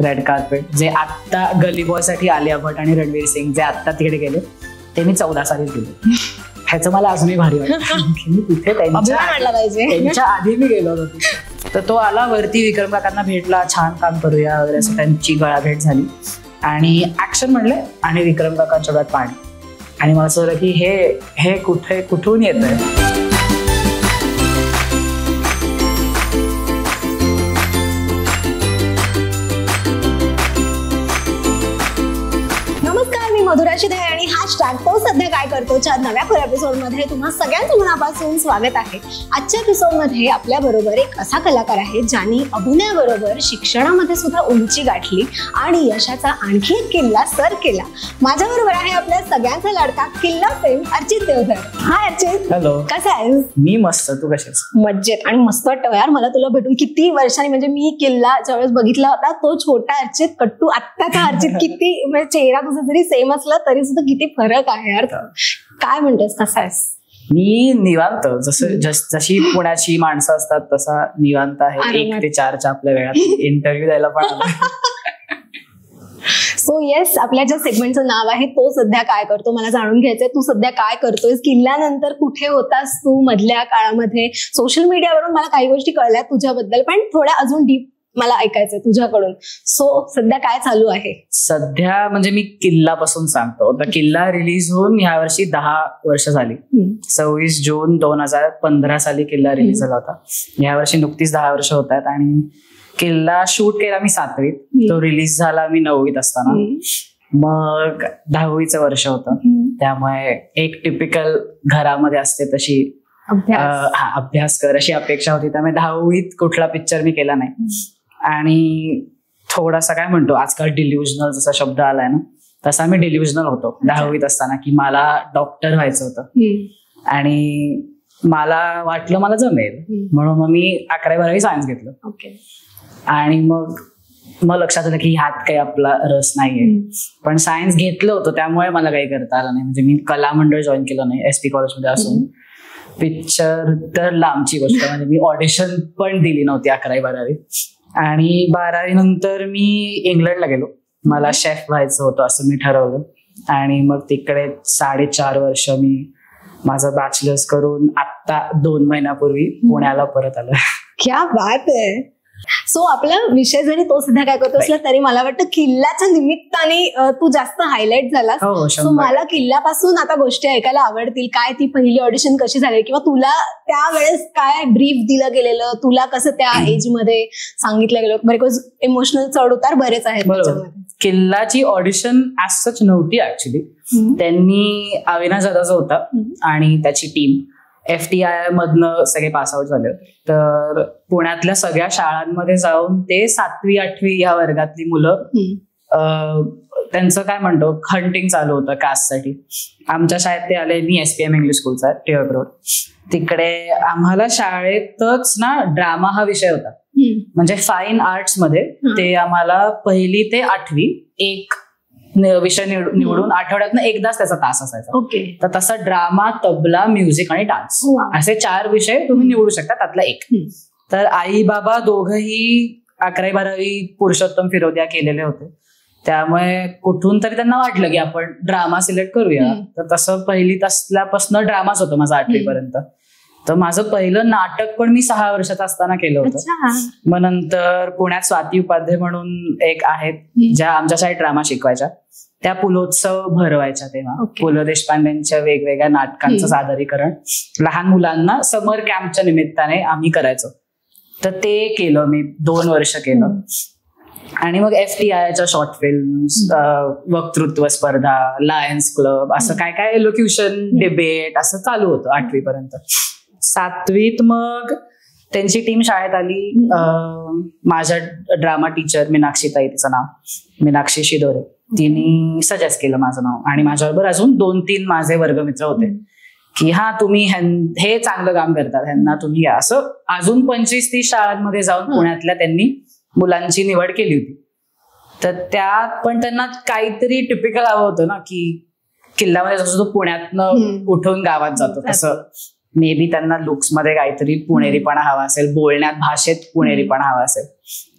Red carpet, जे आत्ता गली boy साठी आलिया भट आणि रणवीर सिंग जे आत्ता तिकडे गेले ते मी 14 सालीच गेलो. ह्याचं मला अजूनही भारी वाटतं की मी तिथे त्यांच्या आधी मी गेलो होतो. तर तो आला वरती, विक्रम काकांना भेटला, छान काम करूया वगैरे असं त्यांची गळाभेट झाली आणि ऍक्शन म्हणले आणि विक्रम काकांच्या डोळ्यात पाणी. आणि मला असं झालं की हे कुठून येतंय. मधुरा शिदे आणि हॅशटॅग तो सध्या काय करतोच्या नव्या एपिसोड मध्ये तुम्हा सगळ्यांचं मनापासून स्वागत आहे. आजच्या एपिसोड मध्ये आपल्या बरोबर एक असा कलाकार आहे ज्यांनी अभिनयाबरोबर शिक्षणामध्ये सुद्धा उंची गाठली आणि यशाचा आणखी एक किल्ला सर केला. माझ्या बरोबर आहे आपल्या सगळ्यांचा लाडका किल्ला फेम अर्चित देवधर. हाय अर्चित. हॅलो. कसा आहेस? मी मस्त, तू कशी आहेस? मज्जेत. आणि मस्त वाटतं यार मला तुला भेटून किती वर्षांनी. म्हणजे मी किल्ला ज्यावेळेस बघितला होता तो छोटा अर्चित कट्टू, आत्ताचा अर्चित किती म्हणजे चेहरा तुझा जरी सेम असला तरी सुद्धा किती फरक आहे यार. काय म्हणतेस, कसा आहेस? मी निवांत, जशी पुण्याची माणसं असतात तसा निवांत आहे. 1 ते 4च्या आपल्या वेळात इंटरव्ह्यू द्यायला पण. सो येस, आपल्या ज्या सेगमेंटचं नाव आहे तो सध्या काय करतो मला जाणून घ्यायचंय. तू सध्या काय करतोयस? किल्ल्यानंतर कुठे होतास तू मधल्या काळामध्ये? सोशल मीडियावरून मला काही गोष्टी कळल्या तुझ्याबद्दल, पण थोड्या अजून डीप मला ऐकायचंय तुझ्याकडून. सो सध्या काय चालू आहे? सध्या म्हणजे मी किल्लापासून सांगतो. तर किल्ला रिलीज होऊन ह्या वर्षी 10 वर्ष झाली. 26 जून 2015 साली किल्ला रिलीज झाला होता. ह्या वर्षी नुकतीच 10 वर्ष होत आहेत. आणि किल्ला शूट केला मी 7वीत, तो रिलीज झाला मी 9वीत असताना. मग 10वीचं वर्ष होतं, त्यामुळे एक टिपिकल घरामध्ये असते तशी अभ्यास कर अशी अपेक्षा होती. त्यामुळे 10वीत कुठला पिक्चर मी केला नाही. आणि थोडासा काय म्हणतो आजकाल डिल्युजनल जसा शब्द आलाय ना, तसा मी डिल्युजनल होतो 10वीत असताना की मला डॉक्टर व्हायचं होतं. आणि मला वाटलं मला जमेल, म्हणून मग मी 11वी-12वी सायन्स घेतलं. आणि मग लक्षात आलं की ह्यात काही आपला रस नाहीये. पण सायन्स घेतलं होतं त्यामुळे मला काही करता आलं नाही. म्हणजे मी कला मंडळ जॉईन केलं नाही SP कॉलेजमध्ये असून. पिक्चर तर लांबची गोष्ट, म्हणजे मी ऑडिशन पण दिली नव्हती 11वी-12वी. आणि 12वी नंतर मी इंग्लंडला गेलो. मला शेफ व्हायचं होतं असं मी ठरवलं. आणि मग तिकडे 4.5 वर्ष मी माझं बॅचलर्स करून आत्ता 2 महिन्यापूर्वी पुण्याला परत आलो. क्या बात आहे. सो आपला विषय जरी तो सध्या काय करतो असला तरी मला वाटतं किल्ल्याच्या निमित्ताने तू जास्त हायलाइट झाला. सो मला किल्ल्यापासून आता गोष्टी ऐकायला आवडतील. काय ती पहिली ऑडिशन कशी झाली, किंवा तुला त्यावेळेस काय ब्रीफ दिलं गेलेलं, तुला कसं त्या एज मध्ये सांगितलं गेलं, बिकॉज इमोशनल चढ उतार बरेच आहेत. किल्लाची ऑडिशन ऍज सच नव्हती ऍक्च्युली. त्यांनी अविनाश दादाचा होता आणि त्याची टीम FTI मधनं सगळे पासआउट झाले होते. तर पुण्यातल्या सगळ्या शाळांमध्ये जाऊन ते 7वी 8वी या वर्गातली मुलं त्यांचं काय म्हणतो हंटिंग चालू होतं कास्टसाठी. आमच्या शाळेत ते आले. मी SPM इंग्लिश स्कूलचा आहे, टिळक रोड. तिकडे आम्हाला शाळेतच ना ड्रामा हा विषय होता. म्हणजे फाईन आर्ट्स मध्ये ते आम्हाला 1ली ते 8वी एक विषय निवडून आठवड्यातनं एकदाच त्याचा तास असायचा. तर तसा ड्रामा, तबला, म्युझिक आणि डान्स असे 4 विषय तुम्ही निवडू शकता, त्यातला एक. तर आई बाबा दोघंही 11वी-12वी पुरुषोत्तम फिरोदिया केलेले होते. त्यामुळे कुठून तरी त्यांना वाटलं की आपण ड्रामा सिलेक्ट करूया. तर तसं 1लीत असल्यापासून ड्रामाच होतं माझं 8वी पर्यंत. तर माझं पहिलं नाटक पण मी 6 वर्षाचा असताना केलं होतं. मग नंतर पुण्यात स्वाती उपाध्ये म्हणून एक आहेत ज्या आमच्या शाळेत ड्रामा शिकवायच्या. त्या पुलोत्सव भरवायच्या तेव्हा. पु ल देशपांडेंच्या वेगवेगळ्या नाटकांचं सादरीकरण लहान मुलांना समर कॅम्पच्या निमित्ताने आम्ही करायचो. तर ते केलं मी 2 वर्ष केलं. आणि मग FTIच्या शॉर्ट फिल्म्स, वक्तृत्व स्पर्धा, लायन्स क्लब, असं काय काय एलोक्युशन, डिबेट असं चालू होतं 8वी पर्यंत. 7वीत मग त्यांची टीम शाळेत आली. माझ्या ड्रामा टीचर मीनाक्षी ताई, तिचं नाव मीनाक्षी शिदोरे, तिने सजेस्ट केलं माझं नाव. आणि माझ्याबरोबर अजून 2-3 माझे वर्गमित्र होते की हा तुम्ही हे चांगलं काम करतात, ह्यांना तुम्ही या. असं अजून 25-30 शाळांमध्ये जाऊन पुण्यातल्या त्यांनी मुलांची निवड केली होती. तर त्यात पण त्यांना काहीतरी टिपिकल हवं होतं ना, की किल्ल्यामध्ये जसं तो पुण्यातनं उठून गावात जातो तसं मे बी त्यांना लुक्स मध्ये काहीतरी पुणेरीपणा हवा असेल, बोलण्यात भाषेत पुणेरीपणा हवा असेल.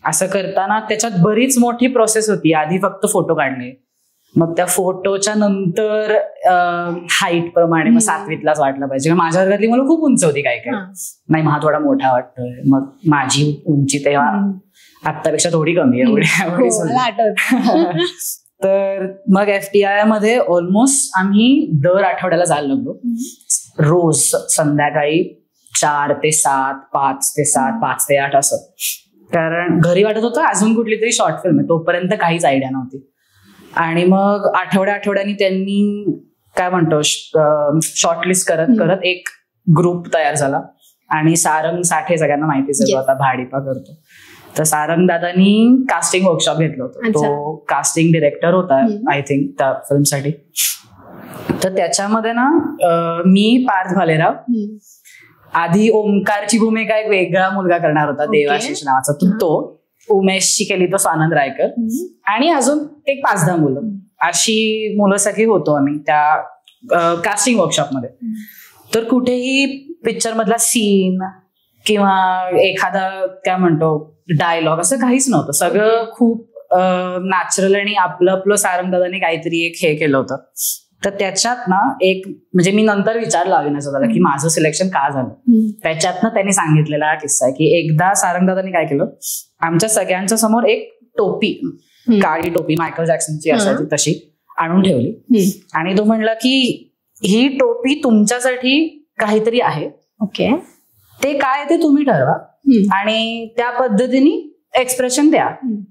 असं करताना त्याच्यात बरीच मोठी प्रोसेस होती. आधी फक्त फोटो काढले, मग त्या फोटोच्या नंतर हाईट प्रमाणे मग 7वीतलाच वाटलं पाहिजे. माझ्या वर्गातली मुलं खूप उंच होती, काय नाही हा थोडा मोठा वाटतोय. मग माझी उंची तेव्हा आत्तापेक्षा थोडी कमी एवढी. तर मग FTI मध्ये ऑलमोस्ट आम्ही दर आठवड्याला जायला लागलो. रोज संध्याकाळी 4 ते 7, 5 ते 7, 5 ते 8 असं. कारण घरी वाटत होतं अजून कुठली तरी शॉर्ट फिल्म आहे, तोपर्यंत काहीच आयडिया नव्हती. आणि मग आठवड्यानी त्यांनी काय म्हणतो शॉर्टलिस्ट करत करत एक ग्रुप तयार झाला. आणि सारंग साठे सगळ्यांना माहितीच आहे, आता भाडीपा करतो. तर सारंग दादानी कास्टिंग वर्कशॉप घेतलं होतं. तो कास्टिंग डिरेक्टर होता आय थिंक त्या फिल्मसाठी. तर त्याच्यामध्ये ना मी पार्थ भालेराव, आधी ओमकारची भूमिका एक वेगळा मुलगा करणार होता देवाशिष नावाचा, तो उमेशची केली तो स्वानंद रायकर, आणि अजून एक 5-10 मुलं, अशी मुलं सगळी होतो आम्ही त्या कास्टिंग वर्कशॉपमध्ये. तर कुठेही पिक्चर मधला सीन किंवा एखादा काय म्हणतो डायलॉग असं काहीच नव्हतं. सगळं खूप नॅचरल आणि आपलं सारंग दादानी काहीतरी एक हे केलं होतं. तर त्याच्यात ना एक म्हणजे मी नंतर विचारलं अविनाश दादाला की माझं सिलेक्शन का झालं. त्याच्यात ना त्यांनी सांगितलेला हा किस्सा आहे की एकदा सारंग दादानी काय केलं, आमच्या सगळ्यांच्या समोर एक टोपी, काळी टोपी मायकल जॅक्सनची असायची तशी आणून ठेवली. आणि तो म्हणला की ही टोपी तुमच्यासाठी काहीतरी आहे, ओके, ते काय ते तुम्ही ठरवा आणि त्या पद्धतीने एक्सप्रेशन द्या.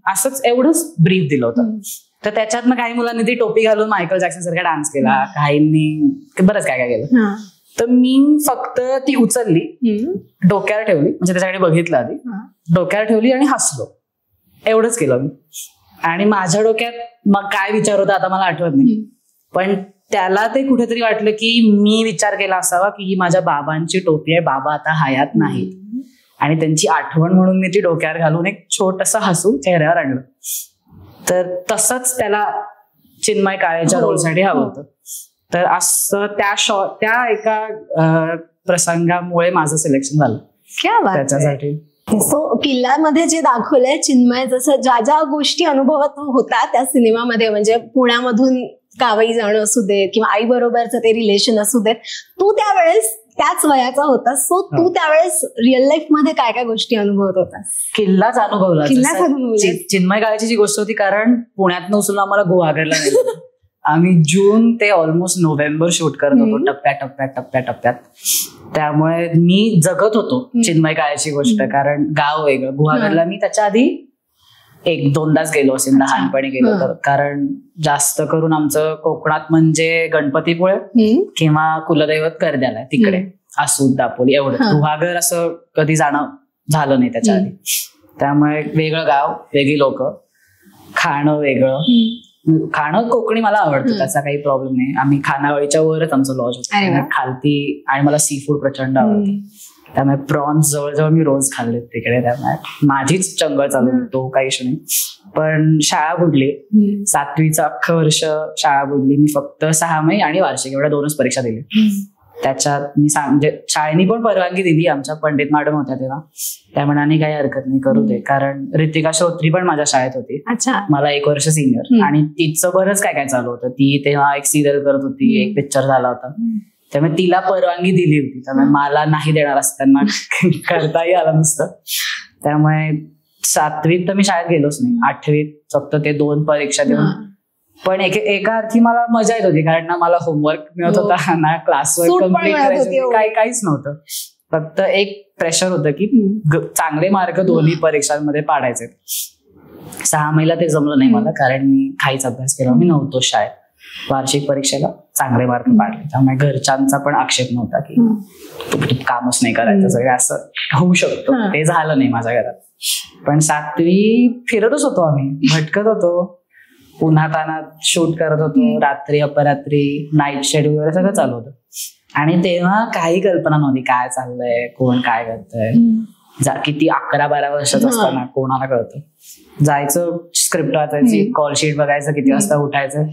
असंच एवढंच ब्रीफ दिलं होतं. तर त्याच्यात मग काही मुलांनी ती टोपी घालून मायकल जॅक्सन सारखा डान्स केला, काहींनी बरंच काय काय केलं. तर मी फक्त ती उचलली, डोक्यावर ठेवली, म्हणजे त्याच्याकडे बघितलं आधी, डोक्यावर ठेवली आणि हसलो. एवढंच केलं मी. आणि माझ्या डोक्यात मग काय विचार होता आता मला आठवत नाही, पण त्याला ते कुठेतरी वाटलं की मी विचार केला असावा की ही माझ्या बाबांची टोपी आहे, बाबा आता हयात नाहीत, आणि त्यांची आठवण म्हणून मी ती डोक्यावर घालून एक छोटंसं हसू चेहऱ्यावर आणलं. तर तसंच त्याला चिन्मय काळेच्या रोलसाठी हवं होतं. तर असं त्या एका प्रसंगामुळे माझं सिलेक्शन झालं त्याच्यासाठी. सो किल्ल्यामध्ये जे दाखवलंय चिन्मय, जसं ज्या ज्या गोष्टी अनुभवत होता त्या सिनेमामध्ये, म्हणजे पुण्यामधून गावी जाणं असू दे किंवा आई बरोबरचं ते रिलेशन असू देत, तू त्यावेळेस त्याच वयाचा होता. सो तू त्यावेळेस रिअल लाईफ मध्ये काय काय गोष्टी अनुभवत होतास? किल्लाच अनुभवला. चिन्मय काळेची जी गोष्ट होती, कारण पुण्यातनं उचलून आम्हाला गुहागरला नाही. आम्ही जून ते ऑलमोस्ट नोव्हेंबर शूट करत होतो, टप्प्याटप्प्यात. त्यामुळे मी जगत होतो चिन्मय काळेची गोष्ट, कारण गाव वेगळं. गुहागरला मी त्याच्या आधी 1-2दाच गेलो असेल, लहानपणी गेलो तर. कारण जास्त करून आमचं कोकणात म्हणजे गणपतीपुळे किंवा कुलदैवत कर्द्याला तिकडे आसूद दापोली एवढं. गुहागर असं कधी जाणं झालं नाही त्याच्या आधी. त्यामुळे वेगळं गाव, वेगळी लोक, खाणं वेगळं. खाणं कोकणी मला आवडतं, त्याचा काही प्रॉब्लेम नाही. आम्ही खानावळीच्या वरच आमचं लॉज होतं खालती, आणि मला सी फूड प्रचंड आवडतं. त्यामुळे प्रॉन्स जवळजवळ मी रोज खाल्लेत तिकडे. त्यामुळे माझीच चंगळ चालू होती, तो काही इशू नाही. पण शाळा बुडली, 7वीचं अख्खं वर्ष शाळा बुडली. मी फक्त 6 महिने आणि वार्षिक एवढ्या 2च परीक्षा दिली. त्याच्यात मी म्हणजे शाळेनी पण परवानगी दिली, आमच्या पंडित मॅडम होत्या तेव्हा, त्या म्हणाने काही हरकत नाही करू दे. कारण ऋतिका श्रोत्री पण माझ्या शाळेत होती, मला 1 वर्ष सिनियर, आणि तिचं बरंच काय काय चालू होतं. ती तेव्हा एक सिरियल करत होती, एक पिक्चर झाला होता, त्यामुळे तिला परवानगी दिली होती. त्यामुळे मला नाही देणार असं त्यांना करताही आलं नसतं. त्यामुळे 7वीत तर मी शाळेत गेलोच नाही. 8वीत फक्त ते 2 परीक्षा देऊन. पण एका अर्थी मला मजा येत होती, कारण ना मला होमवर्क मिळत होता, ना क्लासवर्क कम्प्लीट करायचं, काहीच नव्हतं. फक्त एक प्रेशर होतं की चांगले मार्क दोन्ही परीक्षांमध्ये पाडायचे. 6 महिन्याला ते जमलं नाही मला, कारण मी काहीच अभ्यास केला, मी नव्हतो शाळेत. वार्षिक परीक्षेला चांगले मार्क पाडले, त्यामुळे घरच्यांचा पण आक्षेप नव्हता की तू कामच नाही करायचं, सगळं असं होऊ शकतो. ते झालं नाही माझ्या घरात. पण 7वी फिरतच होतो आम्ही, भटकत होतो, उन्हातानात शूट करत होतो, रात्री अपरात्री नाईट शेड्यूल वगैरे सगळं चालू होतं. आणि तेव्हा काही कल्पना नव्हती काय चाललंय, कोण काय करतंय. किती 11-12 वर्षाचं असताना कोणाला कळतं. जायचं, स्क्रिप्ट वाचायची, कॉल शीट बघायचं, किती वाजता उठायचं,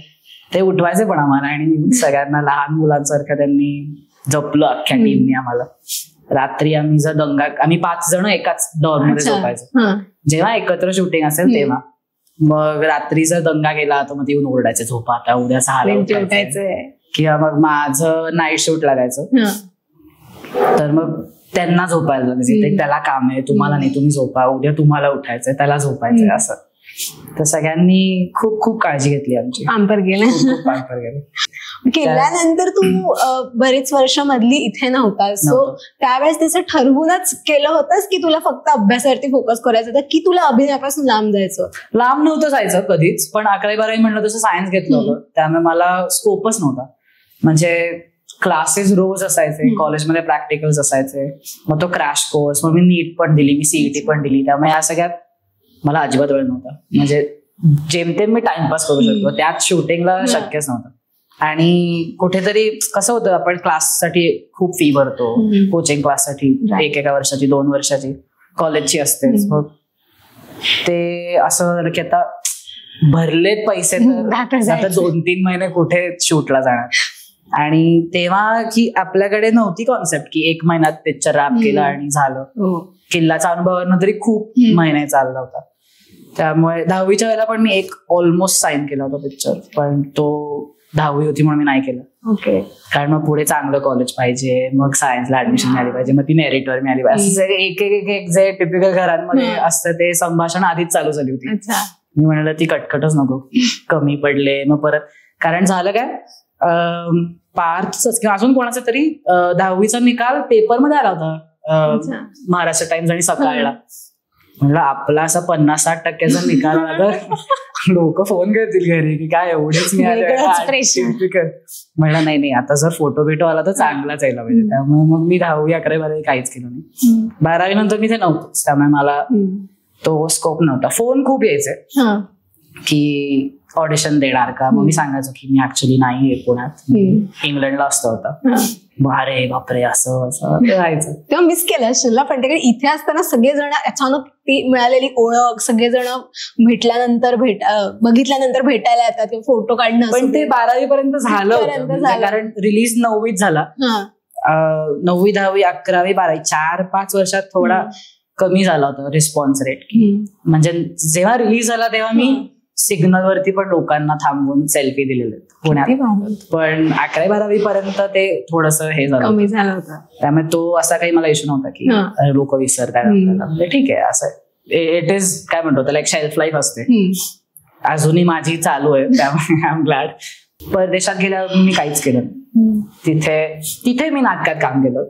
ते उठवायचे पण आम्हाला. आणि सगळ्यांना लहान मुलांसारखं त्यांनी जपलं अख्ख्या टीमने आम्हाला. रात्री आम्ही 5 जण एकाच डॉर्ममध्ये झोपायचो. जेव्हा एकत्र शूटिंग असेल तेव्हा. मग रात्री जर दंगा गेला तर मग येऊन ओरडायचे, झोपा आता, उद्या 6ला उठायचं. किंवा मग माझं नाईट शूट लागायचं तर मग त्यांना झोपायला लागायचं. त्याला काम आहे, तुम्हाला नाही, तुम्ही झोपा, उद्या तुम्हाला उठायचंय, त्याला झोपायचंय असं. तर सगळ्यांनी खूप खूप काळजी घेतली आमची. पॅम्पर केलं. केल्यानंतर तू बरीच वर्ष मधली इथे नव्हता, सो त्यावेळेस त्याचं ठरवूनच केलं होतंस की तुला फक्त अभ्यासावरती फोकस करायचं होतं की तुला अभिनयापासून लांब जायचं? लांब नव्हतं जायचं कधीच, पण 11वी-12वी म्हणलं तसं सायन्स घेतलं होतं, त्यामुळे मला स्कोपच नव्हता. म्हणजे क्लासेस रोज असायचे, कॉलेजमध्ये प्रॅक्टिकल्स असायचे, मग तो क्रॅश कोर्स, मग मी नीट पण दिली, मी सीईटी पण दिली, त्यामुळे ह्या सगळ्यात मला अजिबात वेळ नव्हता. म्हणजे जेमतेम मी टाइमपास करू शकतो, त्यात शूटिंगला शक्यच नव्हतं. आणि कुठेतरी कसं होतं, आपण क्लाससाठी खूप फी भरतो, कोचिंग क्लाससाठी 1 वर्षाची 2 वर्षाची, कॉलेजची असतेच. मग ते असं झालं की आता भरलेत पैसे तर आता 2-3 महिने कुठे शूटला जाणार. आणि तेव्हा की आपल्याकडे नव्हती कॉन्सेप्ट की 1 महिन्यात पिक्चर रॅप केला आणि झालं. किल्लाचा अनुभवानं तरी खूप महिने चालला होता. त्यामुळे 10वीच्या वेळेला पण मी ऑलमोस्ट साईन केला होता पिक्चर, पण तो 10वी होती म्हणून मी नाही केलं. कारण मग पुढे चांगलं कॉलेज पाहिजे, मग सायन्सला ऍडमिशन मिळाली पाहिजे, मग ती मेरिटवर मिळाली पाहिजे, असं सगळे एक जे टिपिकल घरांमध्ये असतं ते संभाषण आधीच चालू झाली होती. मी म्हणाल ती कटकटच नको, कमी पडले. मग परत कारण झालं काय, पार्थच किंवा अजून कोणाचा तरी 10वीचा निकाल पेपरमध्ये आला होता, महाराष्ट्र टाइम्स आणि सकाळला. म्हणलं आपला असा 50-60% निकाल आला तर लोक फोन करतील घरी की काय एवढेच मिळाले. म्हणलं नाही, आता जर फोटो बिटो आला तर चांगलाच यायला पाहिजे. त्यामुळे मग मी 10वी 11वी काहीच केलं नाही. 12वी नंतर मी ते नव्हतंच, त्यामुळे मला तो स्कोप नव्हता. फोन खूप यायचे की ऑडिशन देणार का, मग मी सांगायचो की मी ऍक्च्युअली नाही आहे पुण्यात, इंग्लंडला असतो होता. अरे बापरे, असं राहायचं. तेव्हा मिस केलं असेल ना, पण इथे असताना सगळेजण अचानक ती मिळालेली ओळख, सगळेजण बघितल्यानंतर भेटायला येतात, फोटो काढणं. पण ते 12वी पर्यंत झालं, कारण रिलीज 9वीत झाला. 9वी 10वी 11वी 12वी 4-5 वर्षात थोडा कमी झाला होता रिस्पॉन्स रेट. म्हणजे जेव्हा रिलीज झाला तेव्हा मी सिग्नल वरती पण लोकांना थांबवून सेल्फी दिलेले पुण्यात. पण 11वी-12वी पर्यंत ते थोडंसं हे कमी झालं होतं, त्यामुळे तो असा काही मला इश्यू नव्हता की लोक विसरतात. म्हणजे ठीक आहे, असं इट इज काय म्हणतो त्याला, एक शेल्फ लाईफ असते. अजूनही माझी चालू आहे, त्यामुळे आय एम ग्लॅड. परदेशात गेल्यावर मी काहीच केलं. तिथे मी नाटकात काम केलं.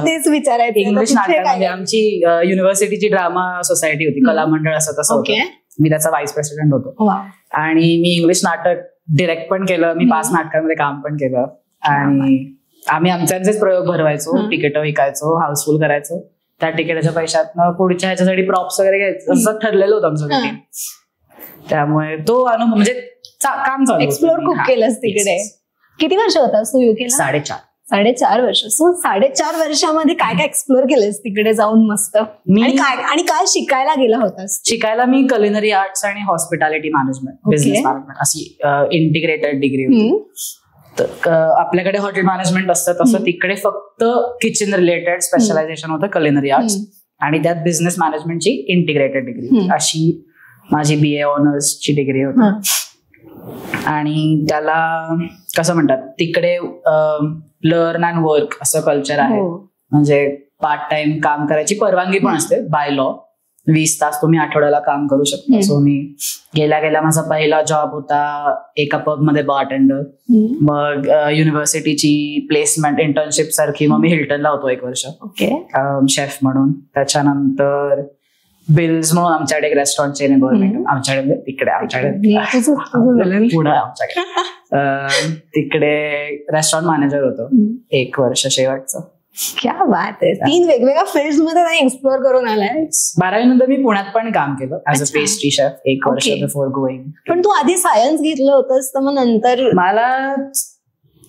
तेच विचारायचं, इंग्लिश नाटकात. म्हणजे आमची युनिव्हर्सिटीची ड्रामा सोसायटी होती, कला मंडळ असं तसं होतं. मी त्याचा व्हाईस प्रेसिडेंट होतो. आणि मी इंग्लिश नाटक डिरेक्ट पण केलं, मी 5 नाटकांमध्ये काम पण केलं. आणि आम्ही आमच्याच प्रयोग भरवायचो, तिकीट विकायचो, हाऊसफुल करायचो. त्या तिकिटाच्या पैशातनं पुढच्या ह्याच्यासाठी प्रॉप्स वगैरे घ्यायचं, असं ठरलेलं होतं आमचं. त्यामुळे तो अनुभव म्हणजे काम चालू. एक्सप्लोर खूप केलंस तिकडे. किती वर्ष होतास तू युकेला? 4.5 वर्ष. सो 4.5 वर्षामध्ये काय काय एक्सप्लोर केलंस तिकडे जाऊन? मस्त. आणि काय शिकायला गेला होतास? शिकायला मी क्युलिनरी आर्ट्स आणि हॉस्पिटॅलिटी मॅनेजमेंट, बिझनेस मॅनेजमेंट अशी इंटिग्रेटेड डिग्री होती. आपल्याकडे हॉटेल मॅनेजमेंट असतं तसं तिकडे फक्त किचन रिलेटेड स्पेशलायझेशन होतं क्युलिनरी आर्ट्स, आणि त्यात बिझनेस मॅनेजमेंटची इंटिग्रेटेड डिग्री, अशी माझी BA ऑनर्सची डिग्री होती. आणि त्याला कसं म्हणतात तिकडे लर्न अँड वर्क असं कल्चर आहे. म्हणजे पार्ट टाइम काम करायची परवानगी पण असते बाय लॉ. 20 तास तुम्ही आठवड्याला काम करू शकता. सो मी गेल्या माझा पहिला जॉब होता एका पब मध्ये बारटेंडर. मग युनिव्हर्सिटीची प्लेसमेंट इंटर्नशिप सारखी मग मी हिल्टनला होतो 1 वर्ष शेफ म्हणून. त्याच्यानंतर बिल्स म्हणून आमच्याकडे एक रेस्टॉरंट चेन आहे गव्हर्नमेंट आमच्याकडे, तिकडे आमच्याकडे पुढे आमच्याकडे तिकडे रेस्टॉरंट मॅनेजर होतो 1 वर्ष शेवटचं. क्या बात आहे. 3 वेगवेगळ्या फील्ड मध्ये एक्सप्लोर करून आलाय. 12वी नंतर मी पुण्यात पण काम केलं ऍज अ पेस्ट्री शेफ 1 वर्ष बिफोर गोईंग. पण तू आधी सायन्स घेतलं होतंस तर मग नंतर? मला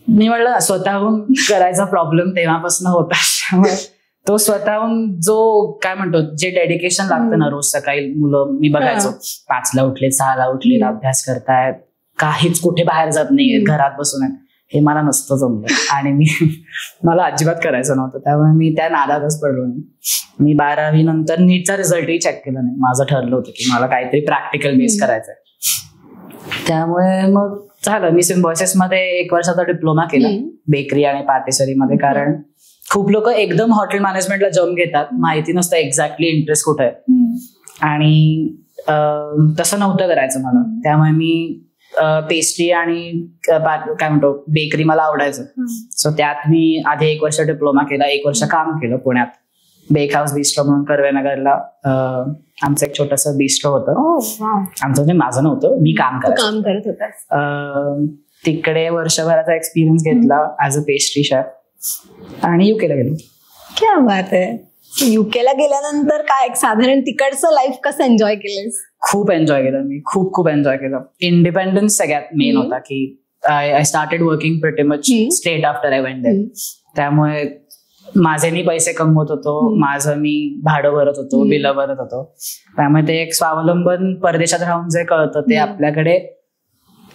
मी म्हणलं स्वतःहून करायचा प्रॉब्लेम तेव्हापासून होता. तो स्वतःहून जो काय म्हणतो जे डेडिकेशन लागतं ना रोज सकाळी. मुलं मी बघायचो 5ला उठले 6ला उठले अभ्यास करतायत, काहीच कुठे बाहेर जात नाहीये, घरात बसून आहेत. हे मला नसतं जमलं आणि मला अजिबात करायचं नव्हतं. त्यामुळे मी त्या नादातच पडलो नाही. मी 12वी नंतर नीटचा रिझल्टही चेक केला नाही. माझं ठरलं होतं की मला काहीतरी प्रॅक्टिकल बेस करायचंय. त्यामुळे मग झालं. मी सिम्बॉयसिस मध्ये 1 वर्षाचा डिप्लोमा केला बेकरी आणि पाटेसरी मध्ये. कारण खूप लोक एकदम हॉटेल मॅनेजमेंटला जम्प घेतात, माहिती नसतं एक्झॅक्टली इंटरेस्ट कुठे आहे. आणि तसं नव्हतं करायचं मला. त्यामुळे मी पेस्ट्री आणि काय म्हणतो बेकरी मला आवडायचं. सो त्यात मी आधी 1 वर्ष डिप्लोमा केला, 1 वर्ष काम केलं पुण्यात. बेक हाऊस बिस्ट्रो म्हणून कर्वेनगरला आमचं एक छोटस बिस्ट्रो होतं. आमचं म्हणजे माझं नव्हतं, मी काम करत होतं. तिकडे वर्षभराचा एक्सपिरियन्स घेतला ऍज अ पेस्ट्री शेफ आणि युकेला गेलो. क्या बात आहे. युकेला गेल्यानंतर काय साधारण तिकडचं लाईफ कसं एन्जॉय केलंस? खूप एन्जॉय केलं मी, खूप एन्जॉय केलं. इंडिपेंडन्स सगळ्यात मेन होता की I started working pretty much straight after I went there. त्यामुळे माझे मी पैसे कमवत होतो, माझं मी भाडं भरत होतो, बिलं भरत होतो. त्यामुळे ते एक स्वावलंबन परदेशात राहून जे कळतं ते आपल्याकडे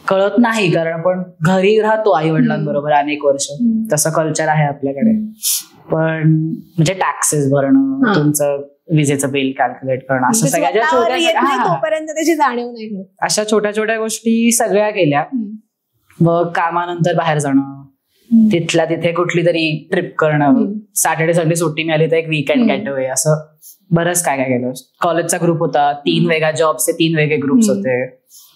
कळत नाही. कारण आपण घरी राहतो आई वडिलांबरोबर अनेक वर्ष, तसं कल्चर आहे आपल्याकडे. पण म्हणजे टॅक्सेस भरणं, तुमचं विजेचं बिल कॅल्क्युलेट करणं, असं सगळ्या तोपर्यंत त्याची जाणीव नाही. अशा छोट्या छोट्या गोष्टी सगळ्या केल्या. मग कामानंतर बाहेर जाणं, तिथल्या तिथे कुठली तरी ट्रिप करणं, सॅटर्डे संडे सुट्टी मिळाली तर एक वीकेंड गेटअवे, असं बरंच काय काय केलं. कॉलेजचा ग्रुप होता, 3 वेगळ्या जॉबचे 3 वेगळे ग्रुप्स होते.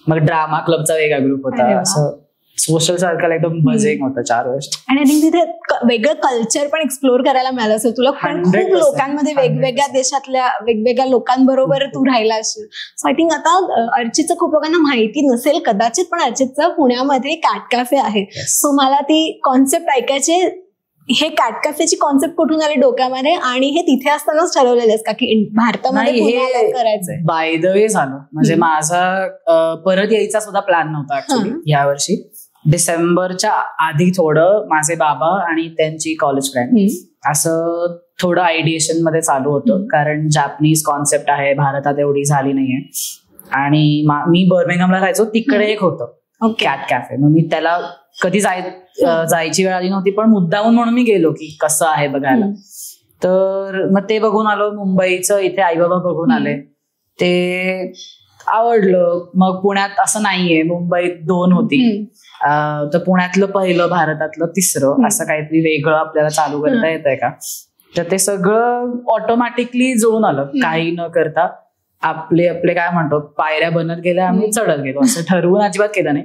मग ड्रामा क्लबचा वेगळा ग्रुप होता. असं सोशल सर्कल एकदम बझिंग होतं 4 वर्ष. आणि आय थिंक तिथे वेगळं कल्चर पण एक्सप्लोर करायला मिळालं असेल तुला. खूप लोकांमध्ये वेगवेगळ्या देशातल्या वेगवेगळ्या लोकांबरोबर तू राहिला असेल. सो आय थिंक आता अर्चितचं खूप लोकांना माहिती नसेल कदाचित, पण अर्चितचं पुण्यामध्ये कॅट कॅफे आहे. सो मला ती कॉन्सेप्ट ऐकायची. हे कॅट कॅफेची कॉन्सेप्ट कुठून आली डोक्यामध्ये आणि हे तिथे असतानाच ठरवलेलं का की भारतामध्ये हे करायचंय? बाय द वे झालं. म्हणजे माझा परत यायचा सुद्धा प्लॅन नव्हता ऍक्च्युली यावर्षी. डिसेंबरच्या आधी थोडं माझे बाबा आणि त्यांची कॉलेज फ्रेंड असं थोडं आयडिएशन मध्ये चालू होतं. कारण जॅपनीज कॉन्सेप्ट आहे, भारतात एवढी झाली नाहीये. आणि मी बर्मिंगहमला राहायचो, तिकडे एक होतं कॅट कॅफे. मग मी त्याला कधी जायची वेळ आली नव्हती, पण मुद्दामून म्हणून मी गेलो की कसं आहे बघायला. तर मग ते बघून आलो. मुंबईचं इथे आई बाबा बघून आले, ते आवडलं. मग पुण्यात असं नाहीये, मुंबईत 2 होती, तर पुण्यातलं पहिलं, भारतातलं 3रं, असं काहीतरी वेगळं आपल्याला चालू करता येतंय का. तर ते सगळं ऑटोमॅटिकली जुळून आलं, काही न करता. आपले काय म्हणतो पायऱ्या बनत गेल्या, आम्ही चढत गेलो. असं ठरवून अजिबात केलं नाही.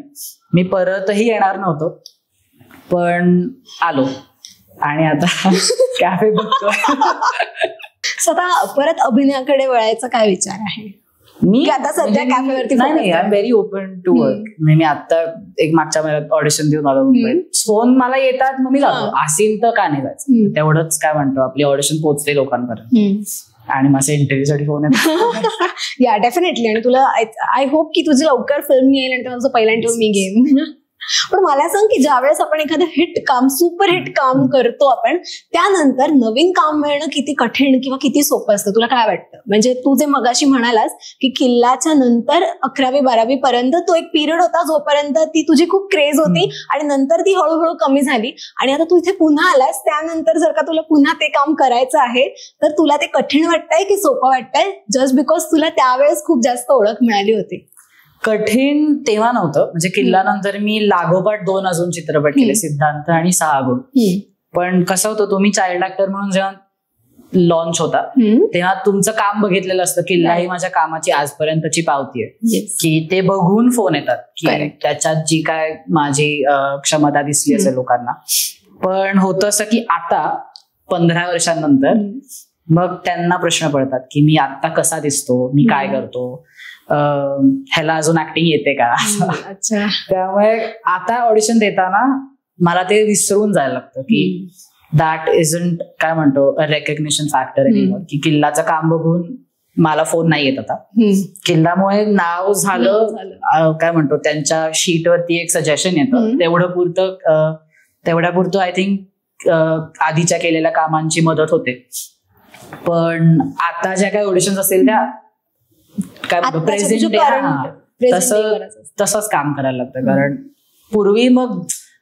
मी परतही येणार नव्हतो, पण आलो आणि आता कॅफे बघतो. स्वतः परत अभिनयाकडे वळायचा काय विचार आहे? मी आता सध्या कॅफेवरती नाही, I am very open to work. मी आता एक मागच्या महिन्यात ऑडिशन देऊन आलो मुंबईत. फोन मला येतात, मग मी जातो. असेल तर का नाही जायचं, तेवढंच काय म्हणतो आपली ऑडिशन पोहोचते लोकांपर्यंत आणि माझे इंटरव्ह्यूसाठी फोन येतात. या डेफिनेटली. आणि तुला आय होप की तुझी लवकर फिल्म येईल आणि तुझं पहिला इंटरव्ह्यू मी घेईन. पण मला सांग की ज्यावेळेस आपण एखादं हिट काम, सुपर हिट काम करतो आपण, त्यानंतर नवीन काम मिळणं किती कठीण किंवा किती सोपं असतं तुला काय वाटतं? म्हणजे तू जे मगाशी म्हणालास की किल्लाच्या नंतर 11वी-12वी पर्यंत तो एक पिरियड होता जोपर्यंत ती तुझी खूप क्रेज होती आणि नंतर ती हळूहळू कमी झाली आणि आता तू इथे पुन्हा आलास, त्यानंतर जर का तुला पुन्हा ते काम करायचं आहे तर तुला ते कठीण वाटतंय की सोपं वाटतंय, जस्ट बिकॉज तुला त्यावेळेस खूप जास्त ओळख मिळाली होती? कठीण तेव्हा नव्हतं. म्हणजे किल्ल्यानंतर मी लागोपाठ 2 अजून चित्रपट केले, सिद्धांत आणि 6 गुण. पण कसं होतं, तुम्ही चाइल्ड ऍक्टर म्हणून जेव्हा लॉन्च होता तेव्हा तुमचं काम बघितलेलं असतं. किल्ला ही माझ्या कामाची आजपर्यंतची पावती आहे की ते बघून फोन येतात की त्याच्यात जी काय माझी क्षमता दिसली असेल लोकांना. पण होतं असं की आता 15 वर्षांनंतर मग त्यांना प्रश्न पडतात की मी आता कसा दिसतो, मी काय करतो, ह्याला अजून ऍक्टिंग येते का. त्यामुळे आता ऑडिशन देताना मला ते विसरून जायला लागतं की दॅट इजंट काय म्हणतो रेकग्निशन फॅक्टर एनिमोर. की किल्लाचं काम बघून मला फोन नाही येत आता. किल्लामुळे नाव झालं काय म्हणतो त्यांच्या शीटवरती एक सजेशन येतं, तेवढ्या पुरतं आय थिंक आधीच्या केलेल्या कामांची मदत होते. पण आता ज्या काही ऑडिशन्स असेल त्या काय म्हणतो प्रेझेंट तसंच काम करायला लागतं. कारण पूर्वी मग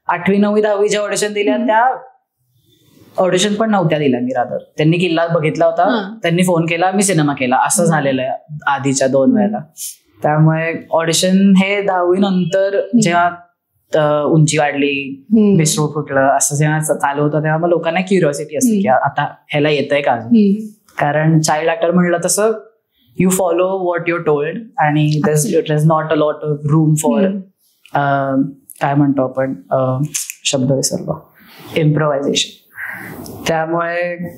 8वी 9वी 10वीच्या ऑडिशन दिल्या त्या ऑडिशन पण नव्हत्या दिल्या मी रादर. त्यांनी किल्ला बघितला होता, त्यांनी फोन केला, मी सिनेमा केला, असं झालेलं आहे आधीच्या 2 वेळेला. त्यामुळे ऑडिशन हे 10वी नंतर जेव्हा उंची वाढली, विसरू फुटलं, असं जेव्हा चालू होतं तेव्हा मग लोकांना क्युरिओसिटी असते की आता ह्याला येतंय का. कारण चाइल्ड ऍक्टर म्हणलं तसं you follow what your told आणि it is not a lot of room for काय म्हणतो आपण, शब्द विसरलो, इम्प्रोव्हायझेशन. त्यामुळे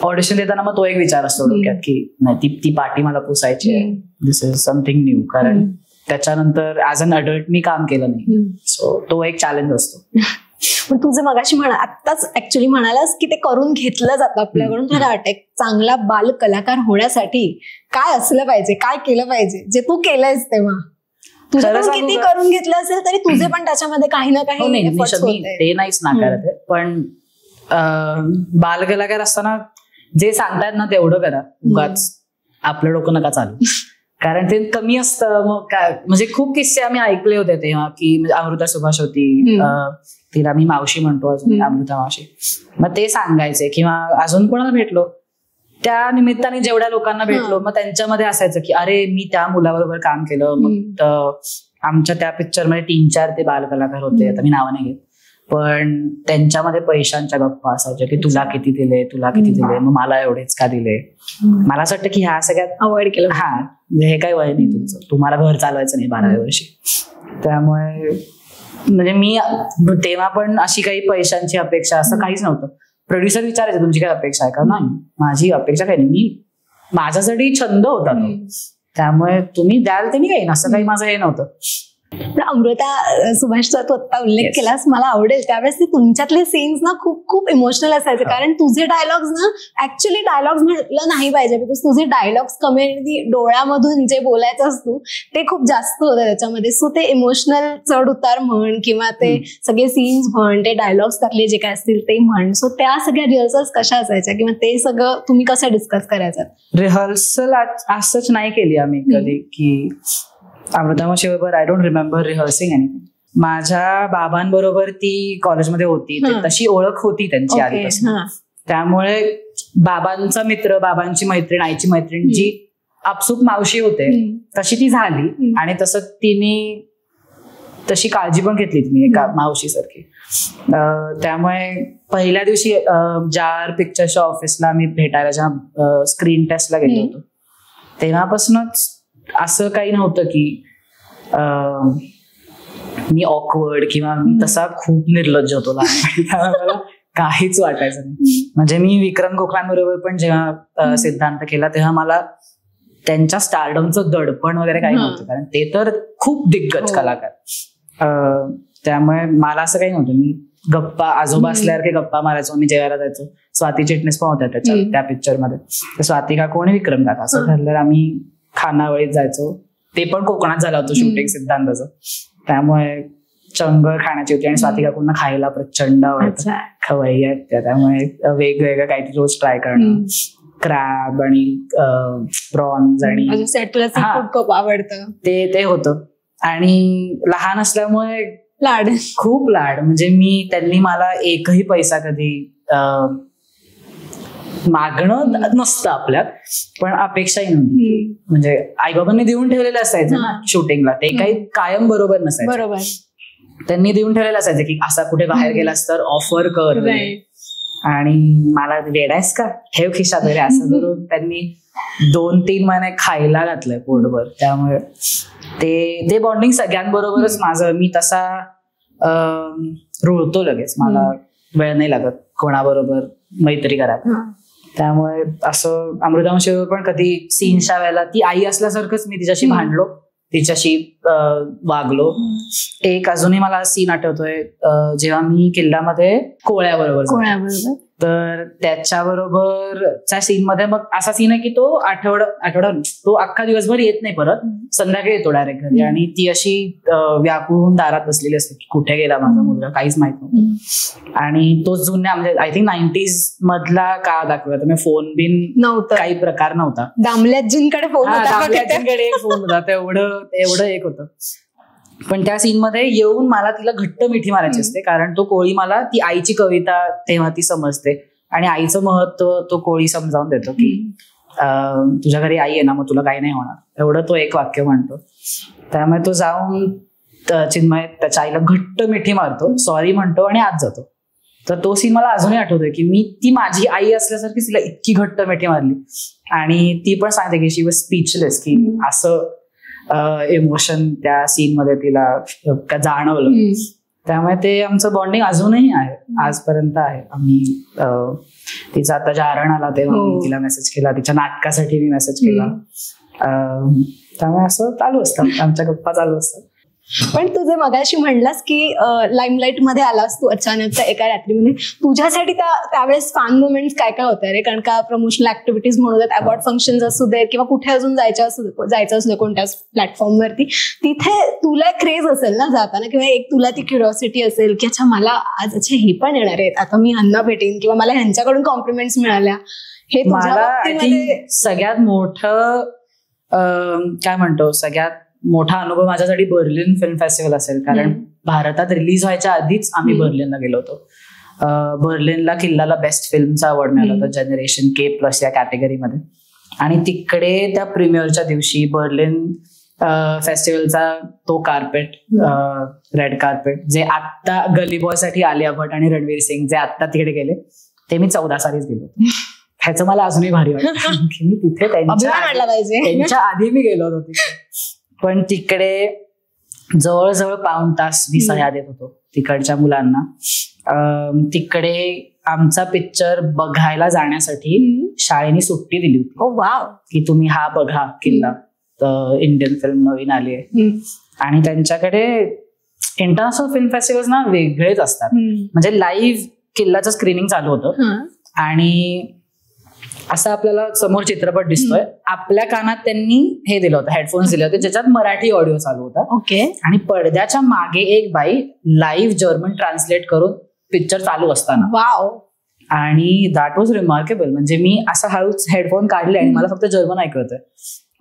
ऑडिशन देताना मग तो एक विचार असतो डोक्यात की नाही ती पार्टी मला पुसायची आहे, दिस इज समथिंग न्यू. कारण त्याच्यानंतर ऍज अन अडल्ट मी काम केलं नाही, सो तो एक चॅलेंज असतो. पण तुझं मगाशी आत्ताच ऍक्च्युली म्हणालास की ते करून घेतलं जातं आपल्याकडून. मला वाटतं चांगला बाल कलाकार होण्यासाठी काय असलं पाहिजे, काय केलं पाहिजे, जे तू केलंयस तेव्हा तुझ्याकडून किती करून घेतलं असेल तरी तुझे पण त्याच्यामध्ये काही ना काही ते नाहीच नाकारत आहे. पण बाल कलाकार असताना जे सांगतायत ना तेवढं करा, उगाच आपलं डोकं नका चालू. कारण ते कमी असतं. मग काय म्हणजे खूप किस्से आम्ही ऐकले होते तेव्हा की अमृता सुभाष होती, तिला मी मावशी म्हणतो अजून, अमृता मावशी. मग ते सांगायचे किंवा अजून कोणाला भेटलो त्या निमित्ताने जेवढ्या लोकांना भेटलो मग त्यांच्यामध्ये असायचं की अरे मी त्या मुलाबरोबर काम केलं. मग आमच्या त्या पिक्चरमध्ये 3-4 ते बाल कलाकार होते, आता मी नावं नाही घेत, पण त्यांच्यामध्ये पैशांच्या गप्पा असायच्या की तुला किती दिले, तुला किती दिले, मग मला एवढेच का दिले. मला असं वाटतं की ह्या सगळ्यात अवॉइड केलं. हे काही वय नाही तुमचं, तुम्हाला घर चालवायचं नाही 12व्या वर्षी. त्यामुळे म्हणजे मी तेव्हा पण अशी काही पैशांची अपेक्षा असं काहीच नव्हतं. प्रोड्युसर विचारायचे तुमची काय अपेक्षा आहे का, नाही माझी अपेक्षा काही नाही, मी माझ्यासाठी छंद होता तो, त्यामुळे तुम्ही द्याल ते मी काही असं काही माझं हे नव्हतं. अमृता सुभाषचा तू आता उल्लेख केलास, मला आवडेल त्यावेळेस ते तुमच्यातले सीन्स ना खूप खूप इमोशनल असायचे. कारण तुझे डायलॉग्स ना ऍक्च्युली डायलॉग्स म्हटलं नाही पाहिजे, बिकॉज तुझे डायलॉग्स कम्युनिटी डोळ्यामधून जे बोलायचं असतो ते खूप जास्त होतं त्याच्यामध्ये. सो ते इमोशनल चढ उतार म्हण किंवा ते सगळे सीन्स म्हण, ते डायलॉग्स त्यातले जे काय असतील ते म्हण, सो त्या सगळ्या रिहर्सल्स कशा असायच्या किंवा ते सगळं तुम्ही कसं डिस्कस करायचं? रिहर्सल असंच नाही केली आम्ही कधी की अमृता मावशीबरोबर. I don't remember rehearsing anything. माझ्या बाबांबरोबर ती कॉलेजमध्ये होती, तशी ओळख होती त्यांची आधीपासून. त्यामुळे बाबांचा मित्र, बाबांची मैत्रीण, आईची मैत्रीण जी आपसूक मावशी होते तशी ती झाली. आणि तसं तिने तशी काळजी पण घेतली तिने एका मावशीसारखी. त्यामुळे पहिल्या दिवशी जार पिक्चरच्या ऑफिसला मी भेटायला जेव्हा स्क्रीन टेस्टला गेलो होतो तेव्हापासूनच असं काही नव्हतं की मी ऑकवर्ड किंवा मी तसा खूप निर्लज्ज होतो मला काहीच वाटायचं नाही. म्हणजे मी विक्रम गोखलांबरोबर पण जेव्हा सिद्धांत केला तेव्हा मला त्यांच्या स्टारडमचं दडपण वगैरे काही नव्हतं, कारण ते तर खूप दिग्गज कलाकार. त्यामुळे मला असं काही नव्हतं. मी गप्पा आजोबा असल्यासारखे गप्पा मारायचो, मी जेवायला जायचो. स्वाती चिटणीस पण होत्या त्या पिक्चरमध्ये, स्वाती काकू आणि विक्रम काका असं ठरलं आम्ही खानावळीत जायचो. ते पण कोकणात झालं होतं शूटिंग सिद्धांताचं, त्यामुळे चंगळ खाण्याची होती आणि स्वाती काकूंना खायला प्रचंड आवडतं, खवय्या आहेत त्या. त्यामुळे वेगवेगळं काहीतरी रोज ट्राय करणं, क्रॅब आणि प्रॉन्स आणि आवडतं ते होतं. आणि लहान असल्यामुळे लाड, खूप लाड. म्हणजे त्यांनी मला एकही पैसा कधी मागणं नसतं आपल्यात, पण अपेक्षाही नव्हती. म्हणजे आईबाबांनी देऊन ठेवलेलं असायचं ना शूटिंगला, ते काही कायम बरोबर नसायचं. बरोबर, त्यांनी देऊन ठेवलेलं असायचं की असा कुठे बाहेर गेलास तर ऑफर कर, आणि मला वेडायस का ठेव खिशात वगैरे असं करून त्यांनी 2-3 महिने खायला घातलंय पोटभर. त्यामुळे ते बॉन्डिंग सगळ्यांबरोबरच माझं. मी तसा रुळतो लगेच, मला वेळ नाही लागत कोणाबरोबर मैत्री करायला. त्यामुळे असं अमृता मावशीबरोबर पण कधी सीनच्या वेळेला ती आई असल्यासारखंच मी तिच्याशी भांडलो, तिच्याशी वागलो. एक अजूनही मला सीन आठवतोय जेव्हा मी किल्ल्यामध्ये कोळ्याबरोबर, तर त्याच्याबरोबरच्या सीन मध्ये मग असा सीन आहे की तो आठवडा तो अख्खा दिवसभर येत नाही, परत संध्याकाळी येतो डायरेक्ट घरी. आणि ती अशी व्याकुळ होऊन दारात बसलेली असते की कुठे गेला माझा मुलगा, काहीच माहित नव्हतं. आणि तो जुन्या म्हणजे आय थिंक 90s मधला काळ दाखवला, तर फोन बिन नव्हतं, काही प्रकार नव्हता. दामल्याजींकडे फोन एक फोन होता, तेवढं एक होतं. पण त्या सीन मध्ये येऊन मला तिला घट्ट मिठी मारायची असते, कारण तो कोळी मला ती आईची कविता तेव्हा ती समजते आणि आईचं महत्व तो कोळी समजावून देतो की तुझ्या घरी आई आहे ना, मग तुला काही नाही होणार, एवढं तो एक वाक्य म्हणतो. त्यामुळे तो जाऊन चिन्मय त्याच्या आईला घट्ट मिठी मारतो, सॉरी म्हणतो आणि आत जातो. तर तो सीन मला अजूनही आठवतोय की मी ती माझी आई असल्यासारखी तिला इतकी घट्ट मिठी मारली. आणि ती पण सांगते की शी वॉज स्पीचलेस, की असं इमोशन त्या सीन मध्ये तिला जाणवलं. त्यामुळे ते आमचं बॉन्डिंग अजूनही आहे, आजपर्यंत आहे. आम्ही तिचा आता जारण आला तेव्हा मी तिला मेसेज केला, तिच्या नाटकासाठी मी मेसेज केला. त्यामुळे असं चालू असतं, आमच्या गप्पा चालू असतात. पण तू जे मगाशी म्हणलास की लाईमलाईट मध्ये आलास तू अचानक एका रात्रीमध्ये, तुझ्यासाठी त्यावेळेस फॅन मुवमेंट्स काय काय होत्या रे? कारण का प्रमोशनल ऍक्टिव्हिटीज म्हणू देत, अवॉर्ड फंक्शन्स असू दे किंवा कुठे अजून जायचं असू दे कोणत्या प्लॅटफॉर्मवरती, तिथे तुला क्रेज असेल ना जाताना, किंवा एक तुला ती क्युरिओसिटी असेल की अच्छा मला आज अच्छा हे पण येणार आहेत, आता मी ह्यांना भेटेन किंवा मला ह्यांच्याकडून कॉम्प्लिमेंट्स मिळाल्या. हे मला सगळ्यात मोठं काय म्हणतो, सगळ्यात मोठा अनुभव माझ्यासाठी बर्लिन फिल्म फेस्टिवल असेल. कारण भारतात रिलीज व्हायच्या आधीच आम्ही बर्लिनला गेलो होतो. बर्लिनला किल्लाला बेस्ट फिल्मचा अवॉर्ड मिळाला होता जनरेशन K+ या कॅटेगरीमध्ये. आणि तिकडे त्या प्रीमियरच्या दिवशी बर्लिन फेस्टिवलचा तो कार्पेट, रेड कार्पेट, जे आत्ता गली बॉय साठी आलिया भट आणि रणवीर सिंग जे आत्ता तिकडे गेले, ते मी 14 सालीच गेलो होतो. ह्याचं मला अजूनही भारी वाटतं की मी तिथे त्यांच्या आधी मी गेलो होतो तिकडे. पण तिकडे जवळजवळ पाऊण तास मी सह्या देत होतो तिकडच्या मुलांना. तिकडे आमचा पिक्चर बघायला जाण्यासाठी शाळेने सुट्टी दिली होती की तुम्ही हा बघा किल्ला, इंडियन फिल्म नवीन आली आहे. आणि त्यांच्याकडे इंटरनॅशनल फिल्म फेस्टिवल्स ना वेगळेच असतात. म्हणजे लाईव्ह किल्लाचं स्क्रीनिंग चालू होतं आणि असं आपल्याला समोर चित्रपट दिसतोय, आपल्या कानात त्यांनी हे दिलं होतं, हेडफोन्स दिले होते ज्याच्यात मराठी ऑडिओ चालू होता. ओके. आणि पडद्याच्या मागे एक बाई लाईव्ह जर्मन ट्रान्सलेट करून पिक्चर चालू असताना. वाव. आणि दॅट वॉज रिमार्केबल. म्हणजे मी असं हळूच हेडफोन काढले आणि मला फक्त जर्मन ऐकू येतंय.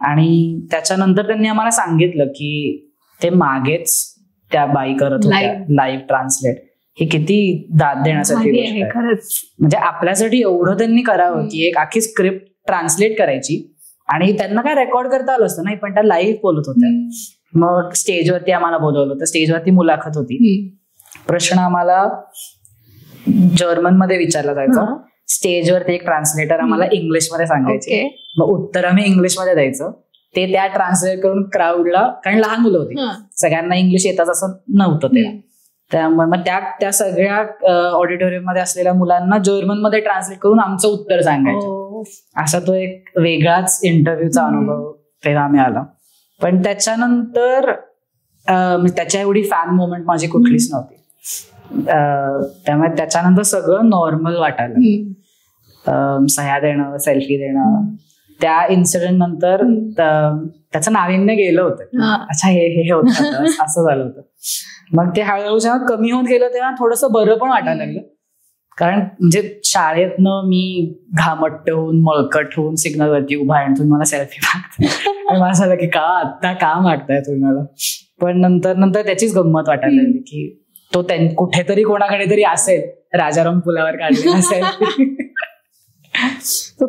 आणि त्याच्यानंतर त्यांनी आम्हाला सांगितलं की ते मागेच त्या बाई करत होत्या लाईव्ह ट्रान्सलेट. हे किती दाद देण्यासाठी गोष्ट आहे. म्हणजे आपल्यासाठी एवढं त्यांनी करावं की एक आखी स्क्रिप्ट ट्रान्सलेट करायची आणि त्यांना काय रेकॉर्ड करता आलं असतं नाही, पण त्या लाईव्ह बोलत होत्या. मग स्टेजवरती आम्हाला बोलवलं होतं, स्टेजवरती मुलाखत होती. प्रश्न आम्हाला जर्मन मध्ये विचारला जायचा, स्टेजवरती एक ट्रान्सलेटर आम्हाला इंग्लिशमध्ये सांगायचे, मग उत्तर आम्ही इंग्लिशमध्ये द्यायचं. ते त्या ट्रान्सलेट करून क्राऊडला, कारण लहान मुलं होती, सगळ्यांना इंग्लिश येतात असं नव्हतं ते. त्यामुळे मग त्या सगळ्या ऑडिटोरियम मध्ये असलेल्या मुलांना जर्मन मध्ये ट्रान्सलेट करून आमचं उत्तर सांगायचं. असा तो एक वेगळाच इंटरव्ह्यूचा अनुभव तेव्हा आम्ही आला. पण त्याच्यानंतर त्याच्या एवढी फॅन मोमेंट माझी कुठलीच नव्हती. त्यामुळे त्याच्यानंतर सगळं नॉर्मल वाटायला, सह्या देणं, सेल्फी देणं. त्या इन्सिडेंट नंतर त्याचं नाविन्य गेलं होतं. अच्छा हे होतं असं झालं होतं. मग ते हळूहळू जेव्हा कमी होत गेलं तेव्हा थोडंसं बरं पण वाटायला लागलं. कारण म्हणजे शाळेतनं मी घामट्ट होऊन मळकट होऊन सिग्नलवरती उभा आहे आणि तुम्ही मला सेल्फी मागताय आणि मला झालं की का आत्ता का मागताय तुम्ही मला. पण नंतर त्याचीच गंमत वाटायला लागली की तो कुठेतरी कोणाकडे तरी असेल राजाराम पुलावर काढलेला असेल. तू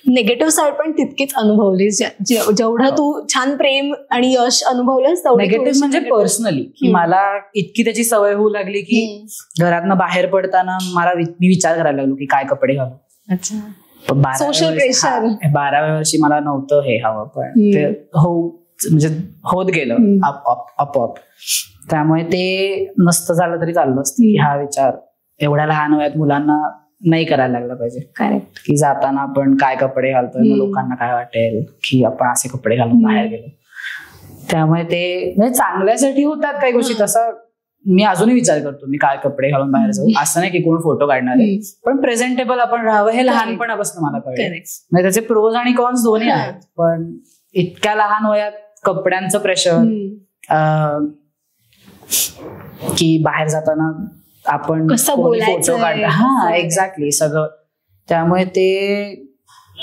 निगेटिव्ह साईड पण तितकीच अनुभवलीस, जेवढं तू छान प्रेम आणि यश अनुभवलंस तेवढं निगेटिव्ह म्हणजे पर्सनली की मला इतकी त्याची सवय होऊ लागली की घरातनं बाहेर पडताना मी विचार करायला लागलो की काय कपडे घालू. अच्छा. Social pressure. 12व्या वर्षी मला नव्हतं हे हवं, पण ते म्हणजे होत गेलं आपोआप. त्यामुळे ते नसतं झालं तरी चाललं असतं की हा विचार एवढ्या लहान वयात मुलांना नाही करायला लागला पाहिजे. करेक्ट. की जाताना आपण काय कपडे घालतोय, लोकांना काय वाटेल की आपण असे कपडे घालून बाहेर गेलो. त्यामुळे ते म्हणजे चांगल्यासाठी होतात काही गोष्टी. तसा मी अजूनही विचार करतो मी काय कपडे घालून बाहेर जाऊ. असं नाही की कोण फोटो काढणार आहे, पण प्रेझेंटेबल आपण राहावं हे लहानपणापासून मला कळलं. म्हणजे त्याचे प्रोज आणि कॉन्स दोन्ही आहेत. पण इतक्या लहान वयात कपड्यांचं प्रेशर, की बाहेर जाताना आपण फोटो काढतो, एक्झॅक्टली सगळं. त्यामुळे ते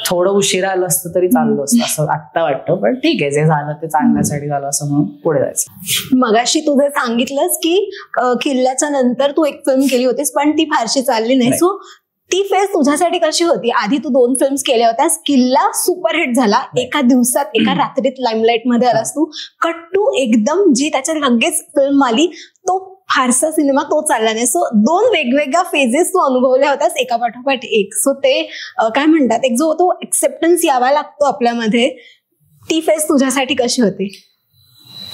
थोडं उशिरा आलं असतं तरी चाललं असतं असं आत्ता वाटतं. पण ठीक आहे, जे झालं ते चांगल्यासाठी झालं असं म्हणून पुढे जायचं. मगाशी तू जे सांगितलंस की किल्ल्याच्या नंतर तू एक फिल्म केली होतीस पण ती फारशी चालली नाही. सो ती फेज तुझ्यासाठी कशी होती? आधी तू 2 फिल्म्स केल्या होत्यास, किल्ला सुपरहिट झाला, एका दिवसात एका रात्रीत लाईमलाईट मध्ये आलास तू. कट्टू एकदम जी त्याच्यात लगेच फिल्म आली, तो फारसा सिनेमा तो चालला नाही. सो 2 वेगवेगळ्या फेजेस तू अनुभवल्या होत्यास एका पाठोपाठ एक. सो ते काय म्हणतात, एक जो तो एक्सेप्टन्स यावा लागतो आपल्यामध्ये, ती फेज तुझ्यासाठी कशी होती?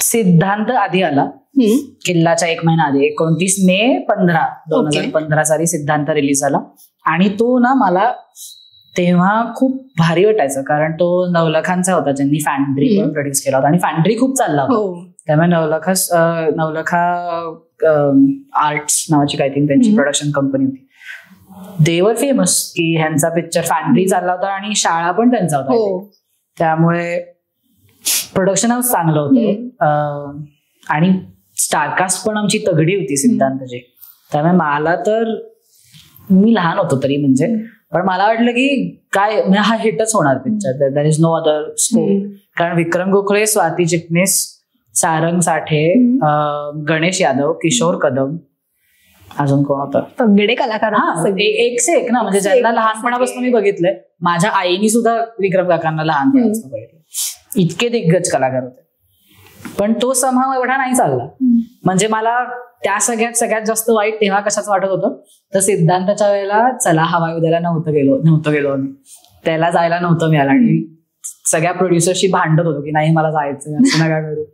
सिद्धांत आधी आला, किल्लाच्या 1 महिना आधी, 29 मे 2015 साली सिद्धांत रिलीज झाला. आणि तो ना मला तेव्हा खूप भारी वाटायचं, कारण तो नवलखांचा होता ज्यांनी फॅन्ड्री पण प्रोड्यूस केला होता आणि फॅन्ड्री खूप चालला होता. त्यामुळे नवलखा आर्ट्स नावाची काय त्यांची प्रोडक्शन कंपनी होती. दे वर फेमस की ह्यांचा पिक्चर फॅन्ड्री चालला होता आणि शाळा पण त्यांचा होता. त्यामुळे प्रोडक्शन हाऊस चांगलं होतं आणि स्टारकास्ट पण आमची तगडी होती सिद्धांतची. त्यामुळे मला तर, मी लहान होतो तरी म्हणजे, पण मला वाटलं की काय हा हिटच होणार picture, there is no other scope. कारण विक्रम गोखले, स्वाती चिटणीस, सारंग साठे, गणेश यादव, किशोर कदम, अजून कोण होतं, तगडे कलाकार, एक से एक ना. म्हणजे ज्यांना लहानपणापासून मी बघितलंय, माझ्या आईनी सुद्धा विक्रम काकांना लहानपणापासून बघितलं, इतके दिग्गज कलाकार होते. पण तो समहा एवढा नाही चालला. म्हणजे मला त्या सगळ्यात जास्त वाईट तेव्हा कशाच वाटत होतं, तर सिद्धांताच्या वेळेला चला हवा उद्याला नव्हतं गेलो त्याला जायला नव्हतं मिळालं आणि सगळ्या प्रोड्युसरशी भांडत होतो की नाही मला जायचं, असं नका करू.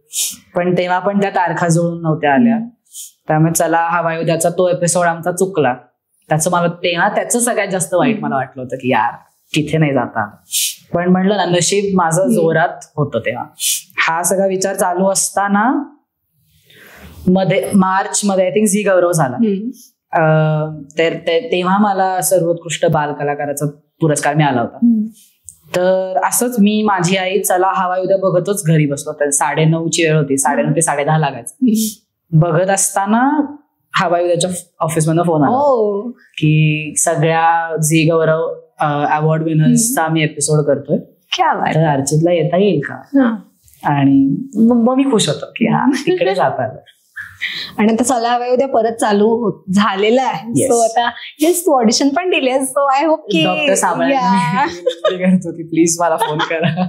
पण तेव्हा पण त्या तारखा जुळून नव्हत्या आल्या. त्यामुळे चला हवा उद्याचा तो एपिसोड आमचा चुकला. त्याचं सगळ्यात जास्त वाईट मला वाटलं होतं की यार तिथे नाही जाता. पण म्हणलं ना, नशीब माझं जोरात होतं तेव्हा. हा सगळा विचार चालू असताना मार्च मध्ये आय थिंक झी गौरव झाला. तेव्हा मला सर्वोत्कृष्ट बाल कलाकाराचा पुरस्कार मिळाला होता. तर असंच मी, माझी आई चला हवा उद्या बघतच घरी बसलो. 9:30ची वेळ होती, 9:30 ते 10:30 लागायचं. बघत असताना हवा उद्याच्या ऑफिसमधून फोन आला की सगळ्या झी गौरव अवॉर्ड विनर्सचा आम्ही एपिसोड करतोय, तर अर्चितला येता येईल का? आणि मग मी खुश होतो की हा तिकडे जात आलं. आणि आता चला हवा उद्या परत चालू झालेलं आहे. सो आता तू ऑडिशन पण दिलेस. सो आय होप की डॉक्टर सांभाळतो की प्लीज मला फोन करा.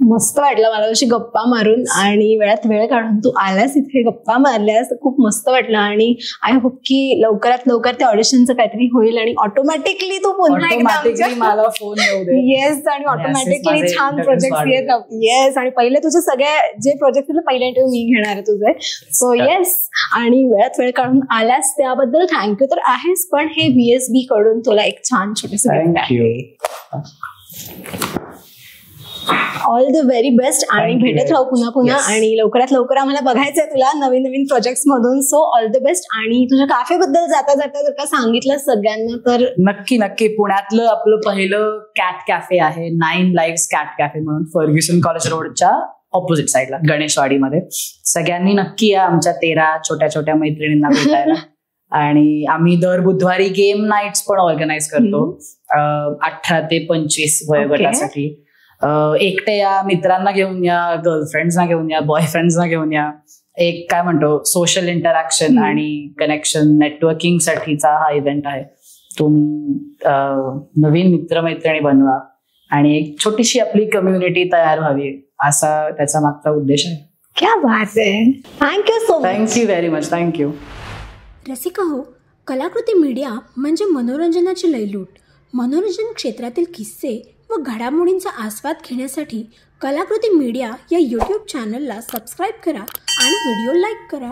मस्त वाटलं मला अशी गप्पा मारून, आणि वेळात वेळ काढून तू आलास इथे गप्पा मारल्यास, खूप मस्त वाटलं. आणि आय होप की लवकरात लवकर त्या ऑडिशनचं काहीतरी होईल आणि ऑटोमॅटिकली तू पुन्हा एकदा मला फोन येऊ दे. येस, आणि ऑटोमॅटिकली छान प्रोजेक्ट येत राहतील. येस, आणि पहिले तुझे सगळे जे प्रोजेक्ट पहिले इंटरव्ह्यू मी घेणार आहे तुझे. सो येस, आणि वेळात वेळ काढून आल्यास त्याबद्दल थँक्यू तर आहेस. पण हे VSB कडून तुला एक छान छोटेस ऑल द व्हेरी बेस्ट, आणि भेटत राहू पुन्हा पुन्हा. आणि लवकरात लवकर आम्हाला बघायचंय तुला नवीन नवीन प्रोजेक्ट्स मधून. So all the best. आणि तुझ्या कॅफे बद्दल जाता जाता जर का सांगितलं सगळ्यांना तर नक्की पुण्यातलं आपलं पहिलं कॅट कॅफे आहे, 9 लाईव्स कॅट कॅफे म्हणून, फर्ग्युसन कॉलेज रोडच्या ऑपोजिट साईडला गणेशवाडीमध्ये. सगळ्यांनी नक्की या आमच्या 13 छोट्या छोट्या मैत्रिणींना भेटायला. आणि आम्ही दर बुधवारी गेम नाईट्स पण ऑर्गनाईज करतो 18 ते 25 वयोगटासाठी. एकटे या, मित्रांना घेऊन या, गर्लफ्रेंड्सना घेऊन या, बॉयफ्रेंड्सना घेऊन या. एक काय म्हणतो सोशल इंटरॅक्शन आणि कनेक्शन, नेटवर्किंग साठीचा हा इव्हेंट आहे. तुम्ही नवीन मित्रमैत्रिणी बनवा आणि एक छोटीशी आपली कम्युनिटी तयार व्हावी, असा त्याचा मागचा उद्देश आहे. क्या बात आहे. Thank you so much. Thank you very much. Thank you. Rasika हो, कलाकृती मीडिया म्हणजे मनोरंजनाची लयलूट. मनोरंजन क्षेत्रातील किस्से व घडामोडींचा आस्वाद घेण्यासाठी कलाकृती मीडिया या YouTube चॅनलला सबस्क्राईब करा आणि व्हिडिओ लाईक करा.